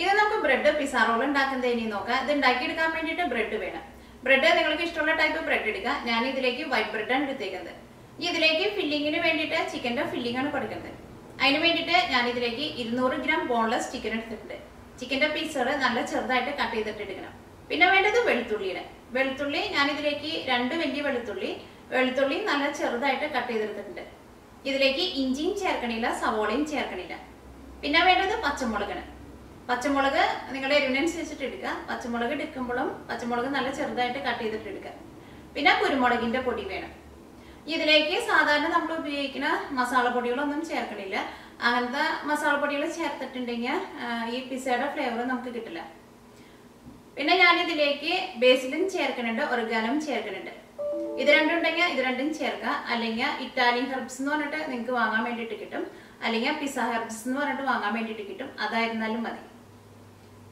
ഇത് നമുക്ക് bread pizza role ഉണ്ടാക്കുന്നത് ഇനി നോക്കാം. ഇത് ഉണ്ടാക്കിയെടുക്കാൻ വേണ്ടിയിട്ട് ബ്രെഡ് വേണം. ബ്രെഡ് നിങ്ങൾക്ക് ഇഷ്ടമുള്ള ടൈപ്പ് ബ്രെഡ് എടുക്കുക. ഞാൻ ഇതിലേക്ക് വൈറ്റ് ബ്രെഡാണ് എടുത്തേക്കുന്നത്. ഇതിലേക്ക് ഫില്ലിങ്ങിന് വേണ്ടിയിട്ട് ചിക്കൻ്റെ ഫില്ലിംഗ് ആണ് കൊടുക്കുന്നത്. അതിന് വേണ്ടിയിട്ട് ഞാൻ ഇതിലേക്ക് 200 ഗ്രാം ബോൺലെസ് ചിക്കൻ എടുത്തിട്ടുണ്ട്. ചിക്കൻ്റെ പീസുകൾ നല്ല ചെറുതായിട്ട് കട്ട് ചെയ്തിട്ട് എടുക്കണം. പിന്നെ വേണ്ടത് വെളുത്തുള്ളിയുടെ വെളുത്തുള്ളി ഞാൻ ഇതിലേക്ക് 2 വലിയ വെളുത്തുള്ളി നല്ല ചെറുതായിട്ട് കട്ട് ചെയ്തെടുത്തിട്ടുണ്ട്. ഇതിലേക്ക് ഇഞ്ചിയും ചേർക്കണില്ല, സവോളയും ചേർക്കണില്ല. പിന്നെ വേണ്ടത് പച്ചമുളകാണ്. പച്ചമുളക് നിങ്ങളുടെ എരിവിനനുസരിച്ചിട്ട് എടുക്കുക. പച്ചമുളക് എടുക്കുമ്പോഴും പച്ചമുളക് നല്ല ചെറുതായിട്ട് കട്ട് ചെയ്തിട്ട് എടുക്കുക. പിന്നെ കുരുമുളകിന്റെ പൊടി വേണം. ഇതിലേക്ക് സാധാരണ നമ്മൾ ഉപയോഗിക്കുന്ന മസാലപ്പൊടികളൊന്നും ചേർക്കണില്ല. അങ്ങനത്തെ മസാലപ്പൊടികൾ ചേർത്തിട്ടുണ്ടെങ്കിൽ ഈ പിസ്സയുടെ ഫ്ലേവർ നമുക്ക് കിട്ടില്ല. പിന്നെ ഞാൻ ഇതിലേക്ക് ബേസിലും ചേർക്കുന്നുണ്ട്, ഒറിഗാനോയും ചേർക്കുന്നുണ്ട്. ഇത് രണ്ടും ഉണ്ടെങ്കിൽ ഇത് രണ്ടും ചേർക്കുക. അല്ലെങ്കിൽ ഇറ്റാലിയൻ ഹെർബ്സ് എന്ന് പറഞ്ഞിട്ട് നിങ്ങൾക്ക് വാങ്ങാൻ വേണ്ടിയിട്ട് കിട്ടും. അല്ലെങ്കിൽ പിസ്സ ഹെർബ്സ് എന്ന് പറഞ്ഞിട്ട് വാങ്ങാൻ വേണ്ടിയിട്ട് കിട്ടും. അതായിരുന്നാലും മതി.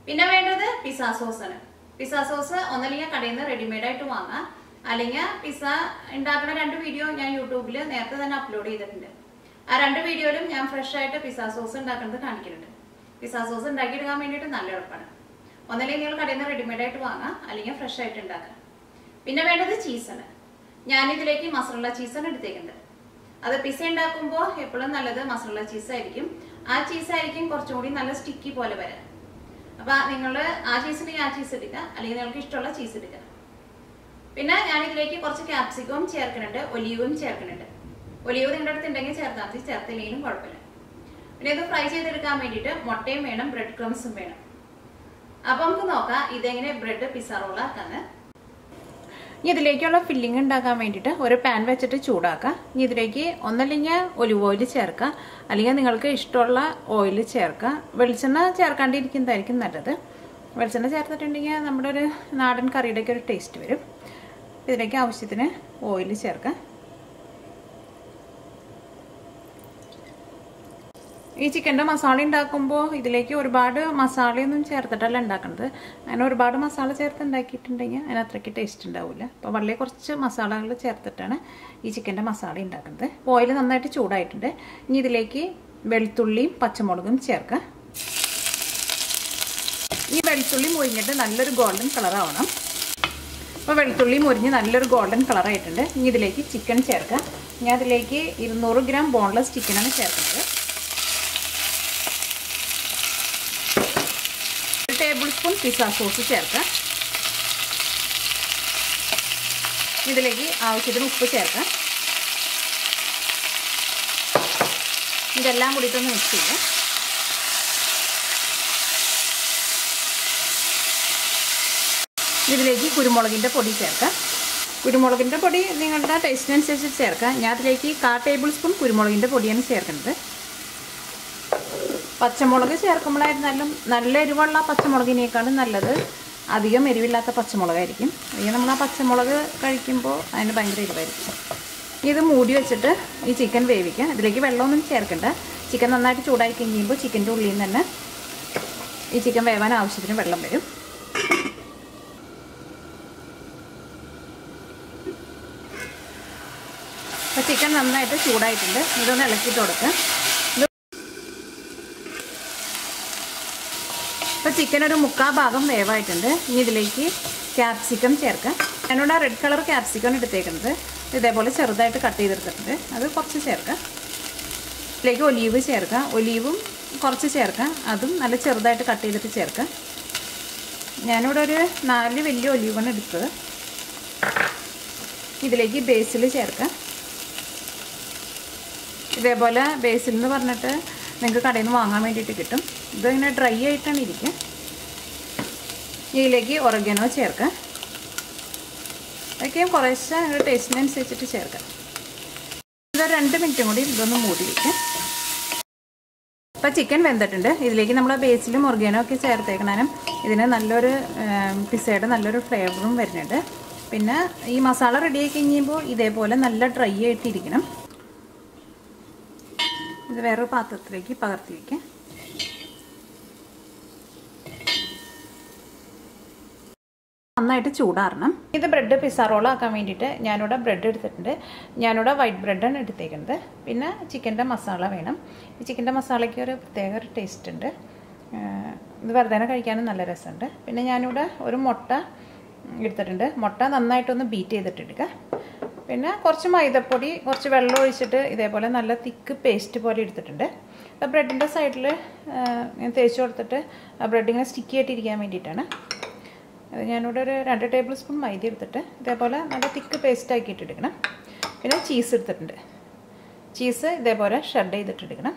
പിന്നെ വേണ്ടത് പിസ്സ സോസ് ആണ്. പിസ്സ സോസ് ഒന്നല്ലെങ്കിൽ കടയിൽ നിന്ന് റെഡിമെയ്ഡ് ആയിട്ട് വാങ്ങാം. അല്ലെങ്കിൽ പിസ്സ ഉണ്ടാക്കുന്ന 2 വീഡിയോ ഞാൻ യൂട്യൂബിൽ നേരത്തെ തന്നെ അപ്ലോഡ് ചെയ്തിട്ടുണ്ട്. ആ 2 വീഡിയോയിലും ഞാൻ ഫ്രഷ് ആയിട്ട് പിസ്സ സോസ് ഉണ്ടാക്കുന്നത് കാണിക്കുന്നുണ്ട്. പിസ്സ സോസ് ഉണ്ടാക്കിയെടുക്കാൻ വേണ്ടിയിട്ട് നല്ല എളുപ്പമാണ്. ഒന്നല്ലെങ്കിൽ നിങ്ങൾ കടയിൽ നിന്ന് റെഡിമെയ്ഡ് ആയിട്ട് വാങ്ങാം, അല്ലെങ്കിൽ ഫ്രഷ് ആയിട്ട് ഉണ്ടാക്കാം. പിന്നെ വേണ്ടത് ചീസാണ്. ഞാനിതിലേക്ക് മസാല ചീസാണ് എടുത്തേക്കുന്നത്. അത് പിസ്സ ഉണ്ടാക്കുമ്പോൾ എപ്പോഴും നല്ലത് മസാല ചീസായിരിക്കും. ആ ചീസായിരിക്കും കുറച്ചും കൂടി നല്ല സ്റ്റിക്കി പോലെ വരാൻ. അപ്പൊ നിങ്ങൾ ആ ചീസ് ഉണ്ടെങ്കിൽ ആ ചീസ് എടുക്കുക, അല്ലെങ്കിൽ നിങ്ങൾക്ക് ഇഷ്ടമുള്ള ചീസ് എടുക്കുക. പിന്നെ ഞാൻ ഇതിലേക്ക് കുറച്ച് ക്യാപ്സിക്കവും ചേർക്കുന്നുണ്ട്, ഒലീവും ചേർക്കുന്നുണ്ട്. ഒലീവ് നിങ്ങളുടെ അടുത്ത് ഉണ്ടെങ്കിൽ ചേർത്താൽ മതി, ചേർത്തില്ലെങ്കിലും കുഴപ്പമില്ല. പിന്നെ ഇത് ഫ്രൈ ചെയ്തെടുക്കാൻ വേണ്ടിയിട്ട് മുട്ടയും വേണം, ബ്രെഡ് ക്രംസും വേണം. അപ്പൊ നമുക്ക് നോക്കാം ഇതെങ്ങനെ ബ്രെഡ് പിസ്സ റോൾ ആക്കാന്ന്. ഇതിലേക്കുള്ള ഫില്ലിംഗ് ഉണ്ടാക്കാൻ വേണ്ടിയിട്ട് ഒരു പാൻ വെച്ചിട്ട് ചൂടാക്കുക. ഇതിലേക്ക് ഒന്നല്ലെങ്കിൽ ഒലിവ് ഓയിൽ ചേർക്കുക, അല്ലെങ്കിൽ നിങ്ങൾക്ക് ഇഷ്ടമുള്ള ഓയിൽ ചേർക്കുക. വെളിച്ചെണ്ണ ചേർക്കാണ്ടിരിക്കുന്നതായിരിക്കും നല്ലത്. വെളിച്ചെണ്ണ ചേർത്തിട്ടുണ്ടെങ്കിൽ നമ്മുടെ ഒരു നാടൻ കറിയുടെയൊക്കെ ഒരു ടേസ്റ്റ് വരും. ഇതിലേക്ക് ആവശ്യത്തിന് ഓയിൽ ചേർക്കുക. ഈ ചിക്കൻ്റെ മസാല ഉണ്ടാക്കുമ്പോൾ ഇതിലേക്ക് ഒരുപാട് മസാലയൊന്നും ചേർത്തിട്ടല്ല ഉണ്ടാക്കുന്നത്. അങ്ങനെ ഒരുപാട് മസാല ചേർത്ത് ഉണ്ടാക്കിയിട്ടുണ്ടെങ്കിൽ അതിന് അത്രയ്ക്ക് ടേസ്റ്റ് ഉണ്ടാവില്ല. അപ്പോൾ വളരെ കുറച്ച് മസാലകൾ ചേർത്തിട്ടാണ് ഈ ചിക്കൻ്റെ മസാല ഉണ്ടാക്കുന്നത്. ഓയിൽ നന്നായിട്ട് ചൂടായിട്ടുണ്ട്. ഇനി ഇതിലേക്ക് വെളുത്തുള്ളിയും പച്ചമുളകും ചേർക്കുക. ഈ വെളുത്തുള്ളി മുരിഞ്ഞിട്ട് നല്ലൊരു ഗോൾഡൻ കളറാവണം. അപ്പോൾ വെളുത്തുള്ളി മുരിഞ്ഞ് നല്ലൊരു ഗോൾഡൻ കളറായിട്ടുണ്ട്. ഇനി ഇതിലേക്ക് ചിക്കൻ ചേർക്കുക. ഞാൻ അതിലേക്ക് 200 ഗ്രാം ബോൺലെസ് ചിക്കനാണ് ചേർക്കുന്നത്. 1 ടേബിൾ സ്പൂൺ പിസ്സ സോസ് ചേർക്കുക. ഇതിലേക്ക് ആവശ്യത്തിന് ഉപ്പ് ചേർക്കുക. ഇതെല്ലാം കൂടിയിട്ടൊന്ന് മിക്സ് ചെയ്യുക. ഇതിലേക്ക് കുരുമുളകിൻ്റെ പൊടി ചേർക്കുക. കുരുമുളകിൻ്റെ പൊടി നിങ്ങളുടെ ടേസ്റ്റിനനുസരിച്ച് ചേർക്കുക. ഞാൻ അതിലേക്ക് 1/4 ടേബിൾ സ്പൂൺ കുരുമുളകിൻ്റെ പൊടിയാണ് ചേർക്കുന്നത്. പച്ചമുളക് ചേർക്കുമ്പോഴായിരുന്നാലും നല്ല എരിവുള്ള പച്ചമുളകിനേക്കാളും നല്ലത് അധികം എരിവില്ലാത്ത പച്ചമുളകായിരിക്കും. അല്ലെങ്കിൽ നമ്മൾ ആ പച്ചമുളക് കഴിക്കുമ്പോൾ അതിന് ഭയങ്കര എരിവായിരിക്കും. ഇത് മൂടി വെച്ചിട്ട് ഈ ചിക്കൻ വേവിക്കുക. ഇതിലേക്ക് വെള്ളമൊന്നും ചേർക്കണ്ട. ചിക്കൻ നന്നായിട്ട് ചൂടായി കഴിയുമ്പോൾ ചിക്കൻ്റെ ഉള്ളിൽ നിന്ന് തന്നെ ഈ ചിക്കൻ വേവാൻ ആവശ്യത്തിന് വെള്ളം വരും. അപ്പോൾ ചിക്കൻ നന്നായിട്ട് ചൂടായിട്ടുണ്ട്. ഇതൊന്ന് ഇളക്കിയിട്ട് കൊടുക്കുക. ഇപ്പോൾ ചിക്കൻ ഒരു 3/4 ഭാഗം വേവായിട്ടുണ്ട്. ഇനി ഇതിലേക്ക് ക്യാപ്സിക്കം ചേർക്കുക. ഞാനിവിടെ റെഡ് കളർ ക്യാപ്സിക്കം എടുത്തേക്കുന്നത്. ഇതേപോലെ ചെറുതായിട്ട് കട്ട് ചെയ്തെടുത്തിട്ടുണ്ട്. അത് കുറച്ച് ചേർക്കുക. ഇതിലേക്ക് ഒലീവ് ചേർക്കുക. ഒലീവും കുറച്ച് ചേർക്കുക. അതും നല്ല ചെറുതായിട്ട് കട്ട് ചെയ്തിട്ട് ചേർക്കുക. ഞാനിവിടെ ഒരു 4 വലിയ ഒലീവാണ് എടുത്തത്. ഇതിലേക്ക് ബേസിൽ ചേർക്കുക. ഇതേപോലെ ബേസിൽ എന്ന് പറഞ്ഞിട്ട് നിങ്ങൾക്ക് കടയിൽ നിന്ന് വാങ്ങാൻ വേണ്ടിയിട്ട് കിട്ടും. ഇതിങ്ങനെ ഡ്രൈ ആയിട്ടാണ് ഇരിക്കുക. ഇതിലേക്ക് ഒറിഗാനോ ചേർക്കുക. അതൊക്കെ കുറേശ്ശെ നിങ്ങളുടെ ടേസ്റ്റിനനുസരിച്ചിട്ട് ചേർക്കുക. ഇത് 2 മിനിറ്റും കൂടി ഇതൊന്ന് മൂടി വയ്ക്കുക. ഇപ്പോൾ ചിക്കൻ വെന്തിട്ടുണ്ട്. ഇതിലേക്ക് നമ്മൾ ബേസിലും ഒറിഗാനോ ഒക്കെ ചേർത്തേക്കണേനും ഇതിന് നല്ലൊരു പിസ്സയുടെ നല്ലൊരു ഫ്ലേവറും വരുന്നുണ്ട്. പിന്നെ ഈ മസാല റെഡിയായി കഴിയുമ്പോൾ ഇതേപോലെ നല്ല ഡ്രൈ ആയിട്ടിരിക്കണം. ഇത് വേറൊരു പാത്രത്തിലേക്ക് പകർത്തി വയ്ക്കാം. നന്നായിട്ട് ചൂടാറണം. ഇത് ബ്രെഡ് പിസ്സ റോൾ ആക്കാൻ വേണ്ടിയിട്ട് ഞാനിവിടെ ബ്രെഡ് എടുത്തിട്ടുണ്ട്. ഞാനിവിടെ വൈറ്റ് ബ്രെഡാണ് എടുത്തേക്കുന്നത്. പിന്നെ ചിക്കൻ്റെ മസാല വേണം. ഈ ചിക്കൻ്റെ മസാലയ്ക്ക് ഒരു പ്രത്യേക ഒരു ടേസ്റ്റ് ഉണ്ട്. ഇത് വെറുതെ കഴിക്കാനും നല്ല രസമുണ്ട്. പിന്നെ ഞാനിവിടെ ഒരു മുട്ട എടുത്തിട്ടുണ്ട്. മുട്ട നന്നായിട്ടൊന്ന് ബീറ്റ് ചെയ്തിട്ടെടുക്കുക. പിന്നെ കുറച്ച് മൈദപ്പൊടി, കുറച്ച് വെള്ളം ഒഴിച്ചിട്ട് ഇതേപോലെ നല്ല തിക്ക് പേസ്റ്റ് പോലെ എടുത്തിട്ടുണ്ട്. ബ്രെഡിൻ്റെ സൈഡിൽ ഞാൻ തേച്ച് കൊടുത്തിട്ട് ബ്രെഡ് ഇങ്ങനെ സ്റ്റിക്കി ആയിട്ടിരിക്കാൻ വേണ്ടിയിട്ടാണ്. അത് ഞാനിവിടെ ഒരു 2 ടേബിൾ സ്പൂൺ മൈദ എടുത്തിട്ട് ഇതേപോലെ നല്ല തിക്ക് പേസ്റ്റ് ആക്കിയിട്ട് എടുക്കണം. പിന്നെ ചീസ് എടുത്തിട്ടുണ്ട്. ചീസ് ഇതേപോലെ ഷെഡ് ചെയ്തിട്ടെടുക്കണം.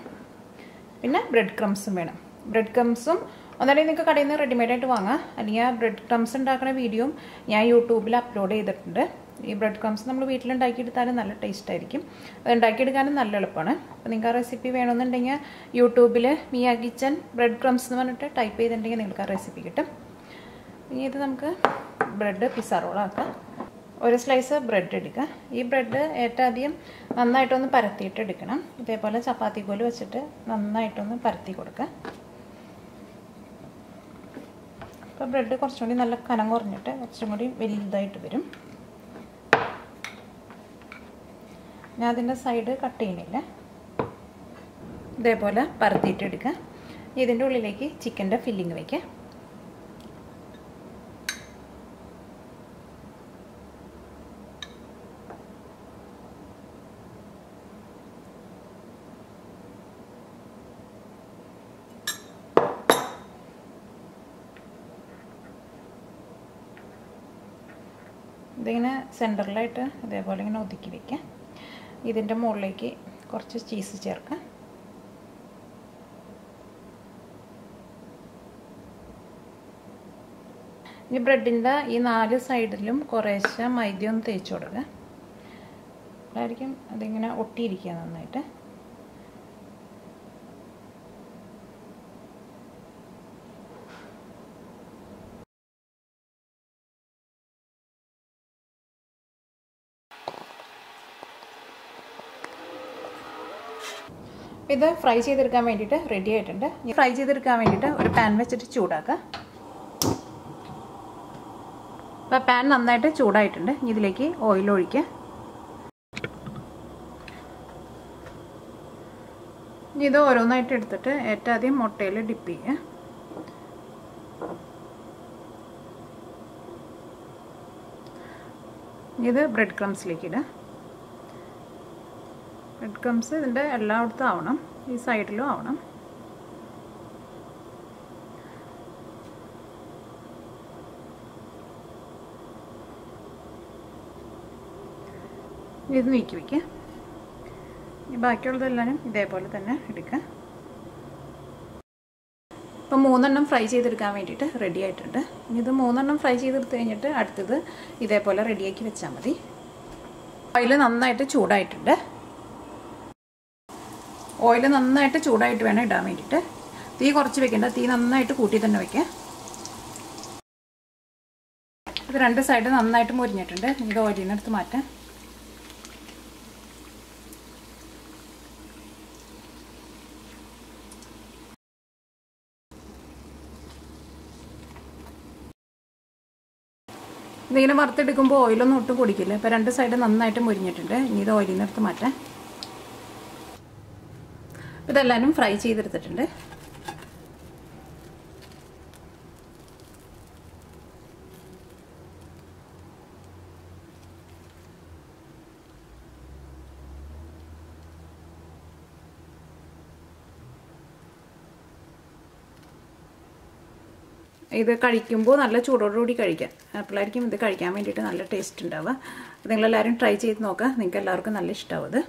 പിന്നെ ബ്രെഡ് ക്രംസും വേണം. ബ്രെഡ് ക്രംസും ഒന്നല്ലെങ്കിൽ നിങ്ങൾക്ക് കടയിൽ നിന്ന് റെഡിമെയ്ഡായിട്ട് വാങ്ങാം. അല്ലെങ്കിൽ ആ ബ്രെഡ് ക്രംസ് ഉണ്ടാക്കുന്ന വീഡിയോയും ഞാൻ യൂട്യൂബിൽ അപ്ലോഡ് ചെയ്തിട്ടുണ്ട്. ഈ ബ്രെഡ് ക്രംസ് നമ്മൾ വീട്ടിലുണ്ടാക്കിയെടുത്താലും നല്ല ടേസ്റ്റ് ആയിരിക്കും. അത് ഉണ്ടാക്കിയെടുക്കാനും നല്ല എളുപ്പമാണ്. അപ്പോൾ നിങ്ങൾക്ക് ആ റെസിപ്പി വേണമെന്നുണ്ടെങ്കിൽ യൂട്യൂബിൽ മിയ കിച്ചൻ ബ്രെഡ് ക്രംസ് എന്ന് പറഞ്ഞിട്ട് ടൈപ്പ് ചെയ്തിട്ടുണ്ടെങ്കിൽ നിങ്ങൾക്ക് ആ റെസിപ്പി കിട്ടും. ഇനി ഇത് നമുക്ക് ബ്രെഡ് പിസ്സ റോളാക്കാം. ഒരു സ്ലൈസ് ബ്രെഡ് എടുക്കുക. ഈ ബ്രെഡ് ഏറ്റവും ആദ്യം നന്നായിട്ടൊന്ന് പരത്തിയിട്ട് എടുക്കണം. ഇതേപോലെ ചപ്പാത്തി കോല് വെച്ചിട്ട് നന്നായിട്ടൊന്ന് പരത്തി കൊടുക്കുക. അപ്പോൾ ബ്രെഡ് കുറച്ചും കൂടി നല്ല കനം കുറഞ്ഞിട്ട് കുറച്ചും കൂടി വലുതായിട്ട് വരും. ഞാൻ അതിൻ്റെ സൈഡ് കട്ട് ചെയ്യണില്ല. ഇതേപോലെ പരത്തിയിട്ട് എടുക്കുക. ഇതിൻ്റെ ഉള്ളിലേക്ക് ചിക്കൻ്റെ ഫില്ലിങ് വയ്ക്കുക. ഇതിങ്ങനെ സെൻറ്ററിലായിട്ട് ഇതേപോലെ ഇങ്ങനെ ഒതുക്കി വയ്ക്കാം. ഇതിൻ്റെ മുകളിലേക്ക് കുറച്ച് ചീസ് ചേർക്കാം. ഈ ബ്രെഡിൻ്റെ ഈ 4 സൈഡിലും കുറേശ്ശെ മൈദയൊന്ന് തേച്ച് കൊടുക്കുക. അതായിരിക്കും അതിങ്ങനെ ഒട്ടിയിരിക്കുക നന്നായിട്ട്. ഇത് ഫ്രൈ ചെയ്തെടുക്കാൻ വേണ്ടിയിട്ട് റെഡി ആയിട്ടുണ്ട്. ഫ്രൈ ചെയ്തെടുക്കാൻ വേണ്ടിയിട്ട് ഒരു പാൻ വെച്ചിട്ട് ചൂടാക്കുക. അപ്പോൾ പാൻ നന്നായിട്ട് ചൂടായിട്ടുണ്ട്. ഇതിലേക്ക് ഓയിൽ ഒഴിക്കുക. ഇത് ഓരോന്നായിട്ട് എടുത്തിട്ട് ഏറ്റവും ആദ്യം മുട്ടയിൽ ഡിപ്പ് ചെയ്യുക. ഇത് ബ്രെഡ് ക്രംസിലേക്ക് ഇടുക. ബ്രെഡ് ക്രംസ് ഇതിൻ്റെ എല്ലായിടത്തും ആവണം, ഈ സൈഡിലും ആവണം. ഇത് നീക്കി വയ്ക്കുക. ഈ ബാക്കിയുള്ളതെല്ലാം ഇതേപോലെ തന്നെ എടുക്കുക. ഇപ്പോൾ 3 ഫ്രൈ ചെയ്തെടുക്കാൻ വേണ്ടിയിട്ട് റെഡി ആയിട്ടുണ്ട്. ഇത് 3 ഫ്രൈ ചെയ്തെടുത്ത് കഴിഞ്ഞിട്ട് അടുത്തത് ഇതേപോലെ റെഡിയാക്കി വെച്ചാൽ മതി. ഓയിൽ നന്നായിട്ട് ചൂടായിട്ടുണ്ട്. ഓയിൽ നന്നായിട്ട് ചൂടായിട്ട് വേണം ഇടാൻ വേണ്ടിയിട്ട്. തീ കുറച്ച് വെക്കേണ്ട, തീ നന്നായിട്ട് കൂട്ടി തന്നെ വയ്ക്കുക. ഇത് 2 സൈഡ് നന്നായിട്ട് മുരിഞ്ഞിട്ടുണ്ട്. ഇത് ഓയിലിൽ നിന്ന് എടുത്ത് മാറ്റാം. ഇതിങ്ങനെ വറുത്തെടുക്കുമ്പോൾ ഓയിലൊന്നും ഒട്ടും കുടിക്കില്ല. ഇപ്പോൾ 2 സൈഡ് നന്നായിട്ട് മുരിഞ്ഞിട്ടുണ്ട്. ഇനി ഇത് ഓയിലിൽ നിന്ന് എടുത്ത് മാറ്റാം. ഇതെല്ലാവരും ഫ്രൈ ചെയ്തെടുത്തിട്ടുണ്ട്. ഇത് കഴിക്കുമ്പോൾ നല്ല ചൂടോടുകൂടി കഴിക്കാം. അപ്പോഴായിരിക്കും ഇത് കഴിക്കാൻ വേണ്ടിയിട്ട് നല്ല ടേസ്റ്റ് ഉണ്ടാവുക. നിങ്ങളെല്ലാവരും ട്രൈ ചെയ്ത് നോക്കുക. നിങ്ങൾക്ക് എല്ലാവർക്കും നല്ല ഇഷ്ടമാവും ഇത്.